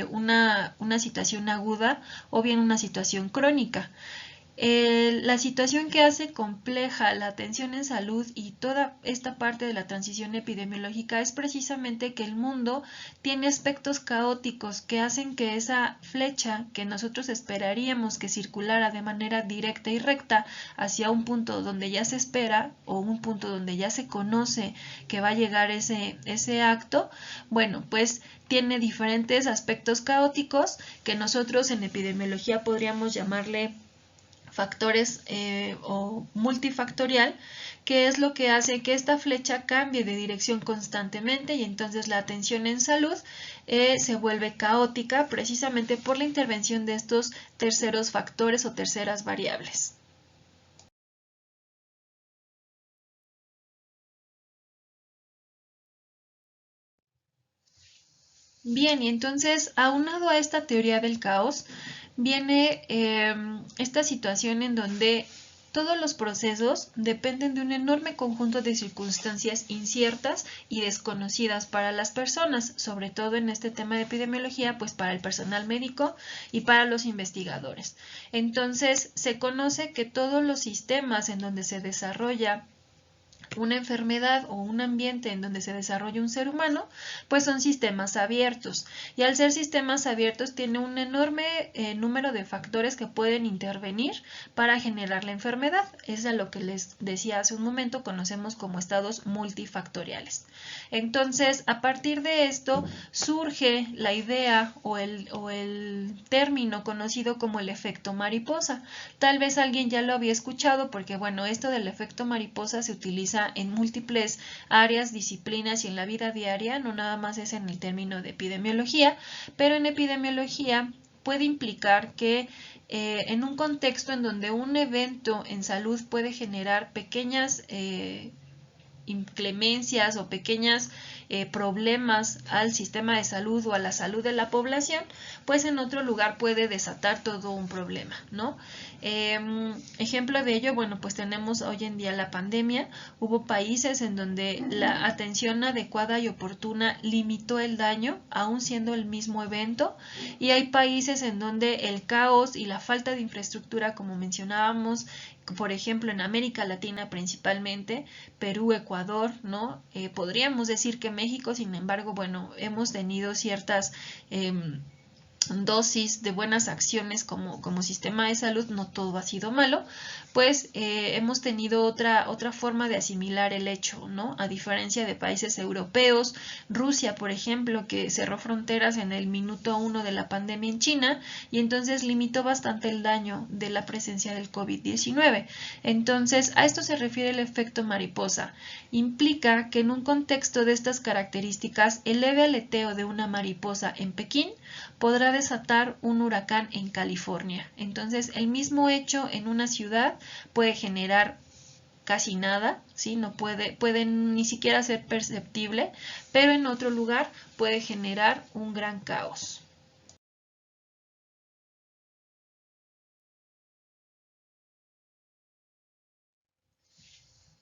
una situación aguda o bien una situación crónica. La situación que hace compleja la atención en salud y toda esta parte de la transición epidemiológica es precisamente que el mundo tiene aspectos caóticos que hacen que esa flecha que nosotros esperaríamos que circulara de manera directa y recta hacia un punto donde ya se espera o un punto donde ya se conoce que va a llegar ese acto, bueno, pues tiene diferentes aspectos caóticos que nosotros en epidemiología podríamos llamarle factores o multifactorial, que es lo que hace que esta flecha cambie de dirección constantemente, y entonces la atención en salud se vuelve caótica precisamente por la intervención de estos terceros factores o terceras variables. Bien, y entonces, aunado a esta teoría del caos, viene esta situación en donde todos los procesos dependen de un enorme conjunto de circunstancias inciertas y desconocidas para las personas, sobre todo en este tema de epidemiología, pues para el personal médico y para los investigadores. Entonces, se conoce que todos los sistemas en donde se desarrolla una enfermedad o un ambiente en donde se desarrolla un ser humano, pues son sistemas abiertos. Y al ser sistemas abiertos tiene un enorme número de factores que pueden intervenir para generar la enfermedad. Es a lo que les decía hace un momento, conocemos como estados multifactoriales. Entonces, a partir de esto surge la idea o el término conocido como el efecto mariposa. Tal vez alguien ya lo había escuchado porque, bueno, esto del efecto mariposa se utiliza en múltiples áreas, disciplinas y en la vida diaria, no nada más es en el término de epidemiología, pero en epidemiología puede implicar que en un contexto en donde un evento en salud puede generar pequeñas inclemencias o pequeñas problemas al sistema de salud o a la salud de la población, pues en otro lugar puede desatar todo un problema, ¿no? Ejemplo de ello, bueno, pues tenemos hoy en día la pandemia. Hubo países en donde la atención adecuada y oportuna limitó el daño, aún siendo el mismo evento, y hay países en donde el caos y la falta de infraestructura, como mencionábamos, por ejemplo en América Latina principalmente, Perú, Ecuador, ¿no? Podríamos decir que México, sin embargo, bueno, hemos tenido ciertas dosis de buenas acciones como sistema de salud, no todo ha sido malo, pues hemos tenido otra forma de asimilar el hecho, ¿no? A diferencia de países europeos, Rusia, por ejemplo, que cerró fronteras en el minuto 1 de la pandemia en China y entonces limitó bastante el daño de la presencia del COVID-19. Entonces, a esto se refiere el efecto mariposa. Implica que en un contexto de estas características, el leve aleteo de una mariposa en Pekín podrá desatar un huracán en California. Entonces, el mismo hecho en una ciudad puede generar casi nada, ¿sí? No puede ni siquiera ser perceptible, pero en otro lugar puede generar un gran caos.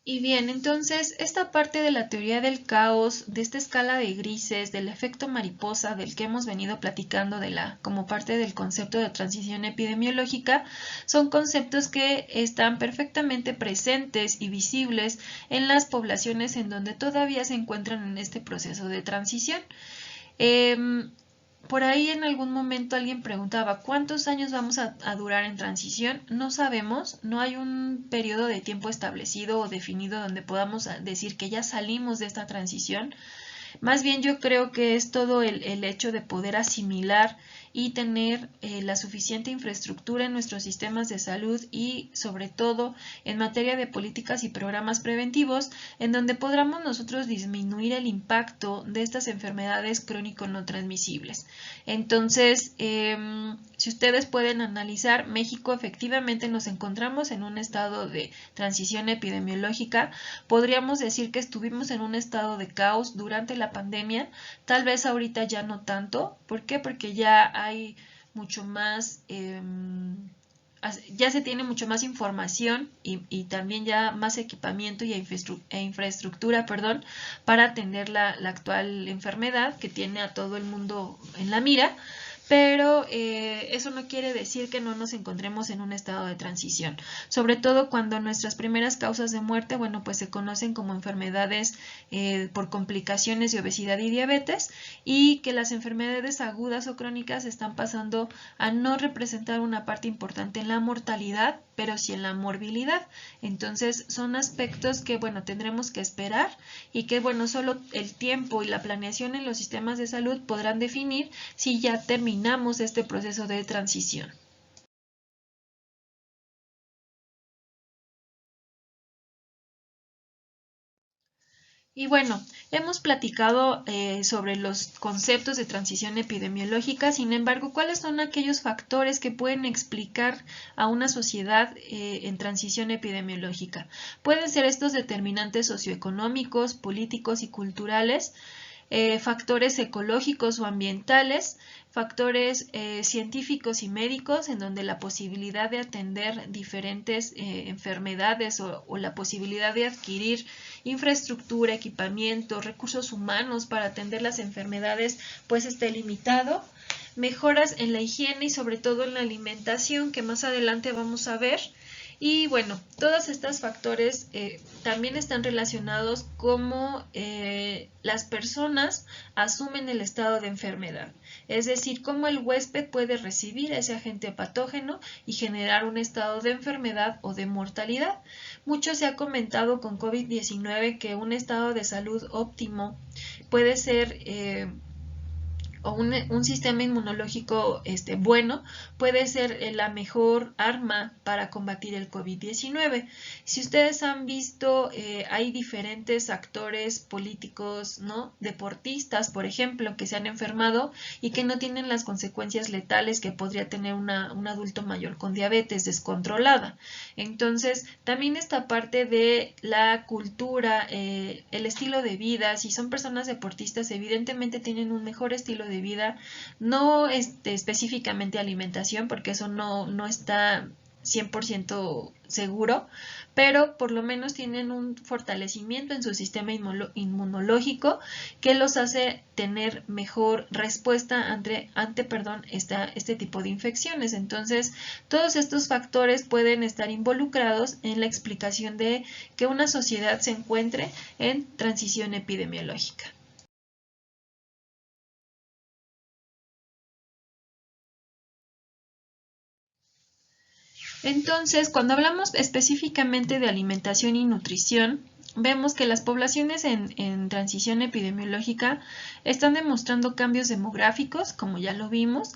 Y bien, entonces esta parte de la teoría del caos, de esta escala de grises, del efecto mariposa del que hemos venido platicando como parte del concepto de transición epidemiológica, son conceptos que están perfectamente presentes y visibles en las poblaciones en donde todavía se encuentran en este proceso de transición. Por ahí en algún momento alguien preguntaba, ¿cuántos años vamos a durar en transición? No sabemos, no hay un periodo de tiempo establecido o definido donde podamos decir que ya salimos de esta transición. Más bien yo creo que es todo el hecho de poder asimilar y tener la suficiente infraestructura en nuestros sistemas de salud y sobre todo en materia de políticas y programas preventivos en donde podamos nosotros disminuir el impacto de estas enfermedades crónico no transmisibles. Entonces, si ustedes pueden analizar, México efectivamente nos encontramos en un estado de transición epidemiológica. Podríamos decir que estuvimos en un estado de caos durante la pandemia, tal vez ahorita ya no tanto. ¿Por qué? Porque ya hay mucho más, ya se tiene mucho más información y también ya más equipamiento y infraestructura, perdón, para atender la actual enfermedad que tiene a todo el mundo en la mira. Pero eso no quiere decir que no nos encontremos en un estado de transición, sobre todo cuando nuestras primeras causas de muerte, bueno, pues se conocen como enfermedades por complicaciones de obesidad y diabetes, y que las enfermedades agudas o crónicas están pasando a no representar una parte importante en la mortalidad, pero sí en la morbilidad. Entonces son aspectos que, bueno, tendremos que esperar y que, bueno, solo el tiempo y la planeación en los sistemas de salud podrán definir si ya terminamos este proceso de transición. Y bueno, hemos platicado sobre los conceptos de transición epidemiológica. Sin embargo, ¿cuáles son aquellos factores que pueden explicar a una sociedad en transición epidemiológica? Pueden ser estos determinantes socioeconómicos, políticos y culturales, factores ecológicos o ambientales, factores científicos y médicos, en donde la posibilidad de atender diferentes enfermedades o la posibilidad de adquirir infraestructura, equipamiento, recursos humanos para atender las enfermedades, pues esté limitado. Mejoras en la higiene y sobre todo en la alimentación, que más adelante vamos a ver. Y bueno, todos estos factores también están relacionados cómo las personas asumen el estado de enfermedad. Es decir, cómo el huésped puede recibir ese agente patógeno y generar un estado de enfermedad o de mortalidad. Mucho se ha comentado con COVID-19 que un estado de salud óptimo puede ser o un sistema inmunológico bueno puede ser la mejor arma para combatir el COVID-19. Si ustedes han visto, hay diferentes actores políticos, ¿no? Deportistas, por ejemplo, que se han enfermado y que no tienen las consecuencias letales que podría tener un adulto mayor con diabetes descontrolada. Entonces, también esta parte de la cultura, el estilo de vida, si son personas deportistas, evidentemente tienen un mejor estilo de vida, no específicamente alimentación, porque eso no está 100% seguro, pero por lo menos tienen un fortalecimiento en su sistema inmunológico que los hace tener mejor respuesta ante este tipo de infecciones. Entonces, todos estos factores pueden estar involucrados en la explicación de que una sociedad se encuentre en transición epidemiológica. Entonces, cuando hablamos específicamente de alimentación y nutrición, vemos que las poblaciones en transición epidemiológica están demostrando cambios demográficos, como ya lo vimos.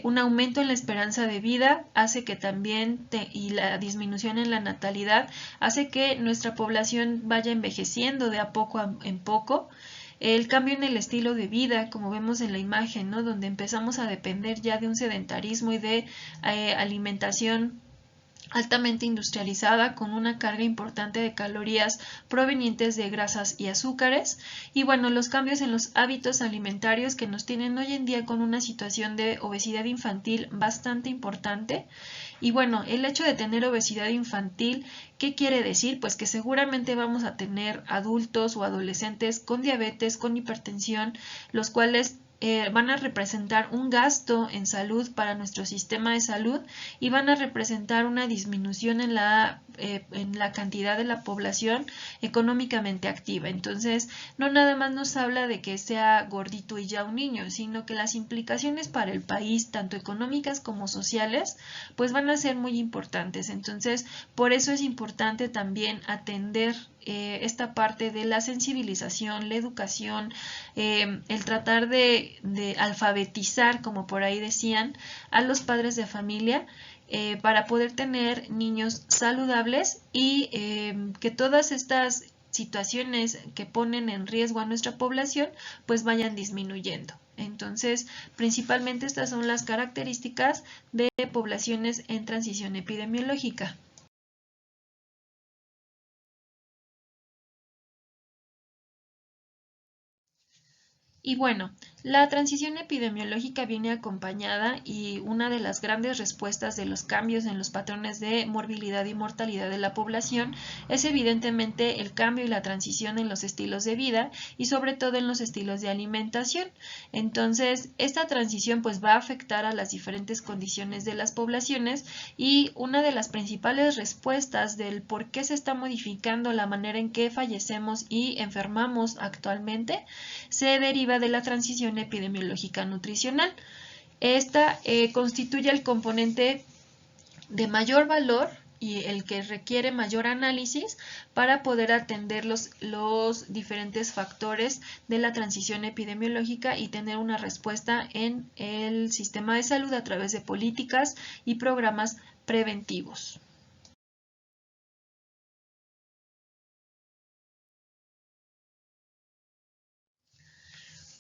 Un aumento en la esperanza de vida hace que también, y la disminución en la natalidad, hace que nuestra población vaya envejeciendo de a poco en poco. El cambio en el estilo de vida, como vemos en la imagen, ¿no? Donde empezamos a depender ya de un sedentarismo y de alimentación altamente industrializada con una carga importante de calorías provenientes de grasas y azúcares, y bueno, los cambios en los hábitos alimentarios que nos tienen hoy en día con una situación de obesidad infantil bastante importante. Y bueno, el hecho de tener obesidad infantil, ¿qué quiere decir? Pues que seguramente vamos a tener adultos o adolescentes con diabetes, con hipertensión, los cuales van a representar un gasto en salud para nuestro sistema de salud y van a representar una disminución en la cantidad de la población económicamente activa. Entonces, no nada más nos habla de que sea gordito y ya un niño, sino que las implicaciones para el país, tanto económicas como sociales, pues van a ser muy importantes. Entonces, por eso es importante también atender esta parte de la sensibilización, la educación, el tratar de alfabetizar, como por ahí decían, a los padres de familia para poder tener niños saludables y que todas estas situaciones que ponen en riesgo a nuestra población pues vayan disminuyendo. Entonces, principalmente estas son las características de poblaciones en transición epidemiológica. Y bueno, la transición epidemiológica viene acompañada y una de las grandes respuestas de los cambios en los patrones de morbilidad y mortalidad de la población es evidentemente el cambio y la transición en los estilos de vida y sobre todo en los estilos de alimentación. Entonces, esta transición pues va a afectar a las diferentes condiciones de las poblaciones y una de las principales respuestas del por qué se está modificando la manera en que fallecemos y enfermamos actualmente se deriva de la transición epidemiológica nutricional. Esta constituye el componente de mayor valor y el que requiere mayor análisis para poder atender los diferentes factores de la transición epidemiológica y tener una respuesta en el sistema de salud a través de políticas y programas preventivos.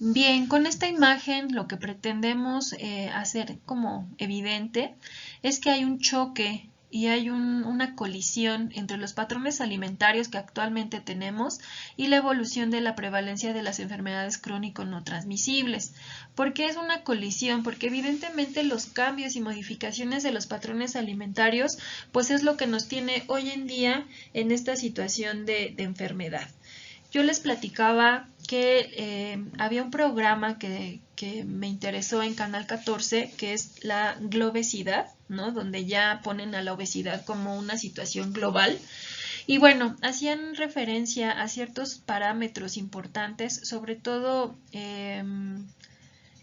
Bien, con esta imagen lo que pretendemos hacer como evidente es que hay un choque y hay una colisión entre los patrones alimentarios que actualmente tenemos y la evolución de la prevalencia de las enfermedades crónico no transmisibles. ¿Por qué es una colisión? Porque evidentemente los cambios y modificaciones de los patrones alimentarios pues es lo que nos tiene hoy en día en esta situación de enfermedad. Yo les platicaba que había un programa que me interesó en Canal 14, que es la globesidad, ¿no? Donde ya ponen a la obesidad como una situación global. Y bueno, hacían referencia a ciertos parámetros importantes, sobre todo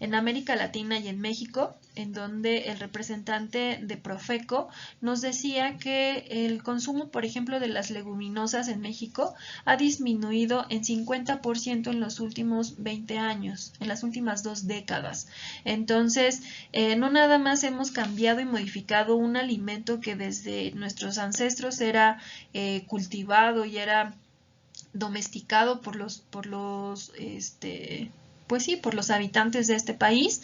en América Latina y en México, en donde el representante de Profeco nos decía que el consumo, por ejemplo, de las leguminosas en México ha disminuido en 50% en los últimos 20 años, en las últimas 2 décadas. Entonces, no nada más hemos cambiado y modificado un alimento que desde nuestros ancestros era cultivado y era domesticado pues sí, por los habitantes de este país,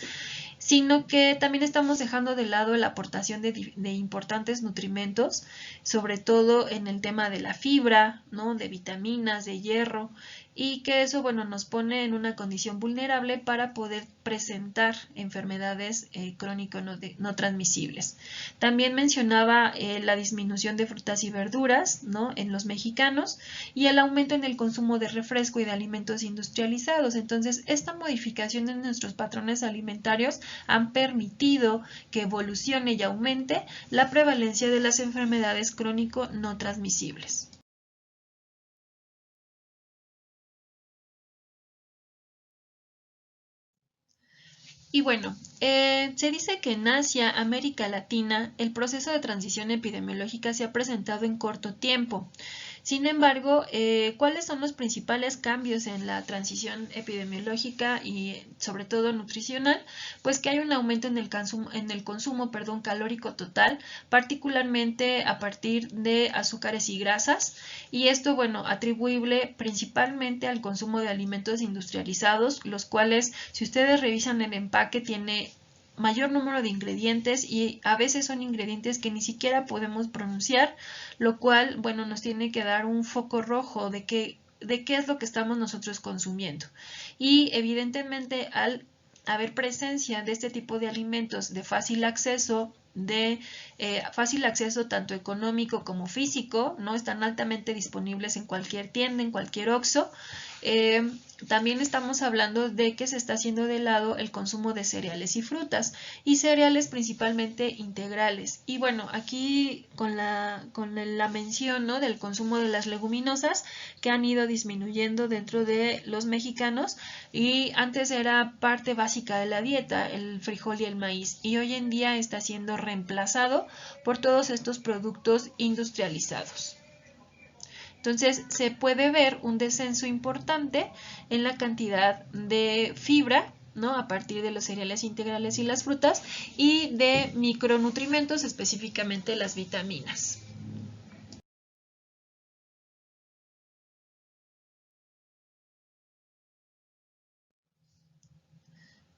sino que también estamos dejando de lado la aportación de importantes nutrimentos, sobre todo en el tema de la fibra, ¿no? De vitaminas, de hierro, y que eso, bueno, nos pone en una condición vulnerable para poder presentar enfermedades crónico no transmisibles. También mencionaba la disminución de frutas y verduras, ¿no? En los mexicanos, y el aumento en el consumo de refresco y de alimentos industrializados. Entonces, esta modificación en nuestros patrones alimentarios han permitido que evolucione y aumente la prevalencia de las enfermedades crónico no transmisibles. Y bueno, se dice que en Asia, América Latina, el proceso de transición epidemiológica se ha presentado en corto tiempo. Sin embargo, ¿cuáles son los principales cambios en la transición epidemiológica y sobre todo nutricional? Pues que hay un aumento en el consumo calórico total, particularmente a partir de azúcares y grasas, y esto, bueno, atribuible principalmente al consumo de alimentos industrializados, los cuales, si ustedes revisan el empaque, tiene mayor número de ingredientes y a veces son ingredientes que ni siquiera podemos pronunciar, lo cual, bueno, nos tiene que dar un foco rojo de qué es lo que estamos nosotros consumiendo. Y evidentemente, al haber presencia de este tipo de alimentos de fácil acceso, tanto económico como físico, ¿no? Están altamente disponibles en cualquier tienda, en cualquier Oxxo. También estamos hablando de que se está haciendo de lado el consumo de cereales y frutas, y cereales principalmente integrales. Y bueno, aquí con la mención, ¿no? Del consumo de las leguminosas, que han ido disminuyendo dentro de los mexicanos, y antes era parte básica de la dieta, el frijol y el maíz, y hoy en día está siendo reemplazado por todos estos productos industrializados. Entonces se puede ver un descenso importante en la cantidad de fibra, ¿no? A partir de los cereales integrales y las frutas, y de micronutrimentos, específicamente las vitaminas.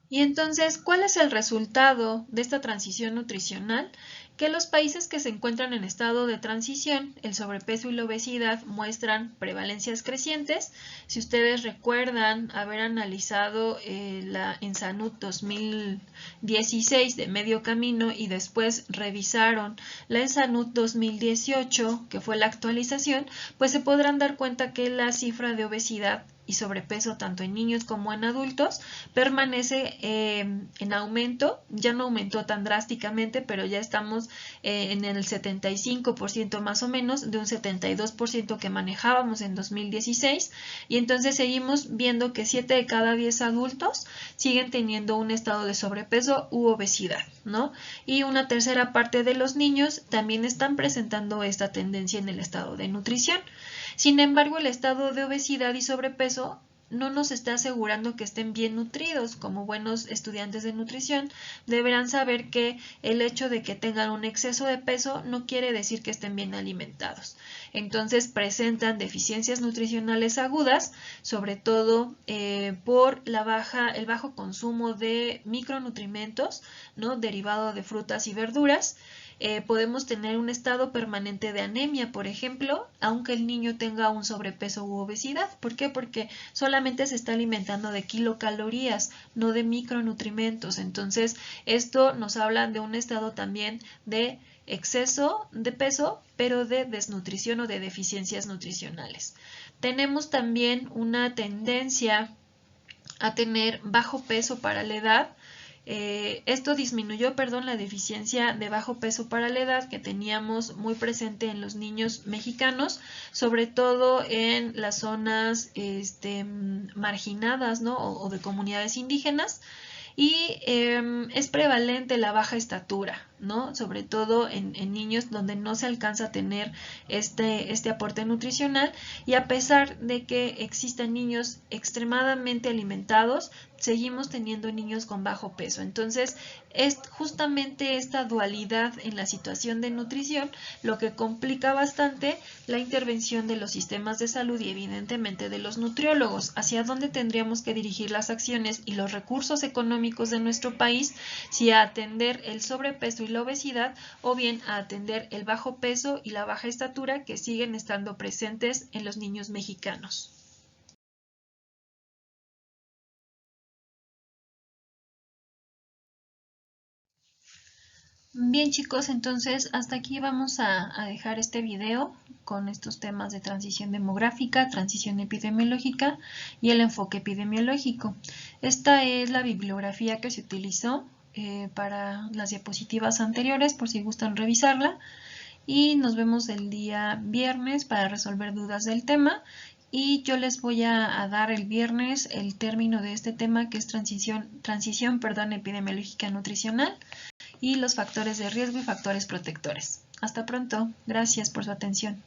Y entonces, ¿cuál es el resultado de esta transición nutricional? Que los países que se encuentran en estado de transición, el sobrepeso y la obesidad muestran prevalencias crecientes. Si ustedes recuerdan haber analizado la ENSANUD 2016 de medio camino y después revisaron la ENSANUD 2018, que fue la actualización, pues se podrán dar cuenta que la cifra de obesidad y sobrepeso tanto en niños como en adultos permanece en aumento. Ya no aumentó tan drásticamente, pero ya estamos en el 75% más o menos, de un 72% que manejábamos en 2016, y entonces seguimos viendo que 7 de cada 10 adultos siguen teniendo un estado de sobrepeso u obesidad, ¿no? Y una tercera parte de los niños también están presentando esta tendencia en el estado de nutrición. Sin embargo, el estado de obesidad y sobrepeso no nos está asegurando que estén bien nutridos. Como buenos estudiantes de nutrición, deberán saber que el hecho de que tengan un exceso de peso no quiere decir que estén bien alimentados. Entonces presentan deficiencias nutricionales agudas, sobre todo por el bajo consumo de micronutrimentos, ¿no? Derivado de frutas y verduras. Podemos tener un estado permanente de anemia, por ejemplo, aunque el niño tenga un sobrepeso u obesidad. ¿Por qué? Porque solamente se está alimentando de kilocalorías, no de micronutrimentos. Entonces, esto nos habla de un estado también de exceso de peso, pero de desnutrición o de deficiencias nutricionales. Tenemos también una tendencia a tener bajo peso para la edad. Esto disminuyó, la deficiencia de bajo peso para la edad que teníamos muy presente en los niños mexicanos, sobre todo en las zonas marginadas, ¿no? o de comunidades indígenas. y es prevalente la baja estatura, ¿no? Sobre todo en niños donde no se alcanza a tener este aporte nutricional, y a pesar de que existen niños extremadamente alimentados, seguimos teniendo niños con bajo peso. Entonces, es justamente esta dualidad en la situación de nutrición lo que complica bastante la intervención de los sistemas de salud y evidentemente de los nutriólogos, hacia dónde tendríamos que dirigir las acciones y los recursos económicos de nuestro país, si a atender el sobrepeso y la obesidad o bien a atender el bajo peso y la baja estatura que siguen estando presentes en los niños mexicanos. Bien chicos, entonces hasta aquí vamos a dejar este video con estos temas de transición demográfica, transición epidemiológica y el enfoque epidemiológico. Esta es la bibliografía que se utilizó para las diapositivas anteriores, por si gustan revisarla. Y nos vemos el día viernes para resolver dudas del tema. Y yo les voy a dar el viernes el término de este tema, que es transición epidemiológica nutricional, y los factores de riesgo y factores protectores. Hasta pronto. Gracias por su atención.